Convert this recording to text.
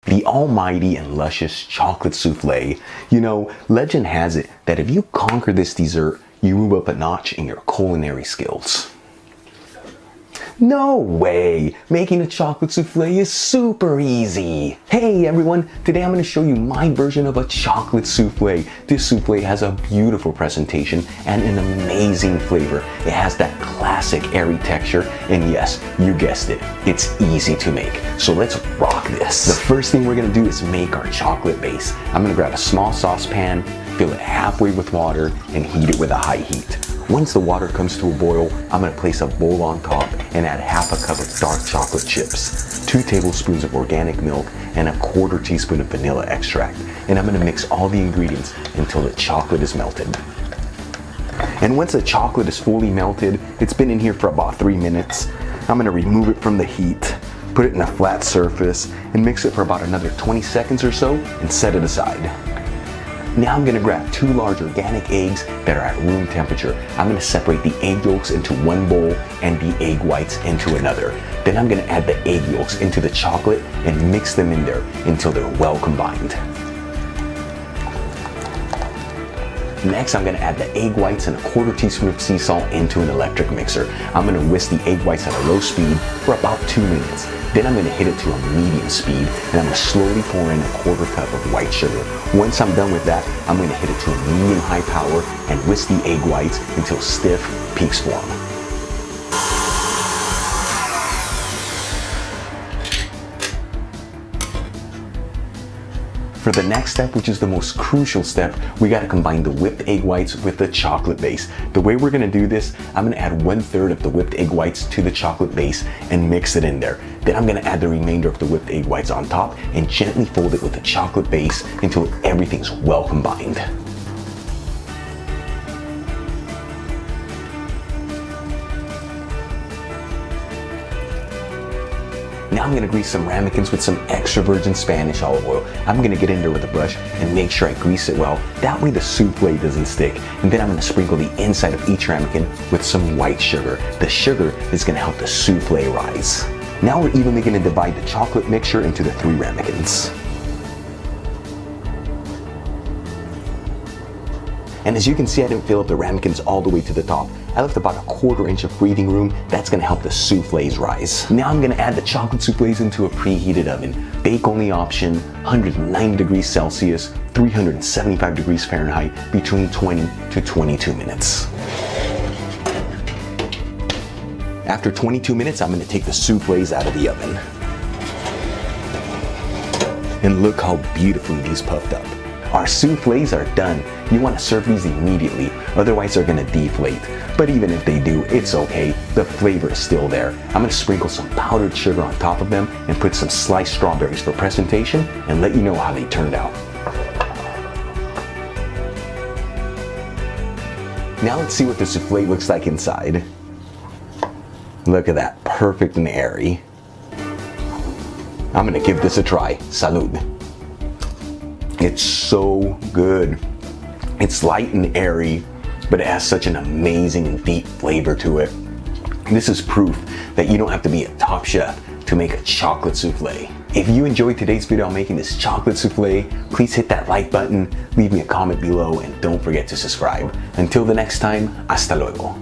the almighty and luscious chocolate souffle. You know, legend has it that if you conquer this dessert, you move up a notch in your culinary skills. No way! Making a chocolate souffle is super easy! Hey everyone, today I'm going to show you my version of a chocolate souffle. This souffle has a beautiful presentation and an amazing flavor. It has that classic airy texture, and yes, you guessed it, it's easy to make. So let's rock this! The first thing we're going to do is make our chocolate base. I'm going to grab a small saucepan, fill it halfway with water, and heat it with a high heat. Once the water comes to a boil, I'm going to place a bowl on top and add half a cup of dark chocolate chips, 2 tablespoons of organic milk, and a 1/4 teaspoon of vanilla extract. And I'm going to mix all the ingredients until the chocolate is melted. And once the chocolate is fully melted, it's been in here for about 3 minutes, I'm going to remove it from the heat, put it in a flat surface, and mix it for about another 20 seconds or so and set it aside. Now I'm going to grab 2 large organic eggs that are at room temperature. I'm going to separate the egg yolks into one bowl and the egg whites into another. Then I'm going to add the egg yolks into the chocolate and mix them in there until they're well combined. Next, I'm going to add the egg whites and a 1/4 teaspoon of sea salt into an electric mixer. I'm going to whisk the egg whites at a low speed for about 2 minutes. Then I'm going to hit it to a medium speed, and I'm going to slowly pour in a 1/4 cup of white sugar. Once I'm done with that, I'm going to hit it to a medium-high power and whisk the egg whites until stiff peaks form. For the next step, which is the most crucial step, we got to combine the whipped egg whites with the chocolate base. The way we're going to do this, I'm going to add 1/3 of the whipped egg whites to the chocolate base and mix it in there. Then I'm going to add the remainder of the whipped egg whites on top and gently fold it with the chocolate base until everything's well combined. Now I'm going to grease some ramekins with some extra virgin Spanish olive oil. I'm going to get in there with a brush and make sure I grease it well. That way the souffle doesn't stick. And then I'm going to sprinkle the inside of each ramekin with some white sugar. The sugar is going to help the souffle rise. Now we're evenly going to divide the chocolate mixture into the 3 ramekins. And as you can see, I didn't fill up the ramekins all the way to the top. I left about a 1/4 inch of breathing room. That's going to help the souffles rise. Now I'm going to add the chocolate souffles into a preheated oven. Bake only option, 190 degrees Celsius, 375 degrees Fahrenheit, between 20 to 22 minutes. After 22 minutes, I'm going to take the souffles out of the oven. And look how beautifully these puffed up. Our souffles are done. You want to serve these immediately, otherwise they're going to deflate. But even if they do, it's okay. The flavor is still there. I'm going to sprinkle some powdered sugar on top of them and put some sliced strawberries for presentation and let you know how they turned out. Now let's see what the souffle looks like inside. Look at that, perfect and airy. I'm going to give this a try. Salud. It's so good. It's light and airy, but it has such an amazing and deep flavor to it. This is proof that you don't have to be a top chef to make a chocolate souffle. If you enjoyed today's video on making this chocolate souffle, please hit that like button, leave me a comment below, and don't forget to subscribe. Until the next time, hasta luego.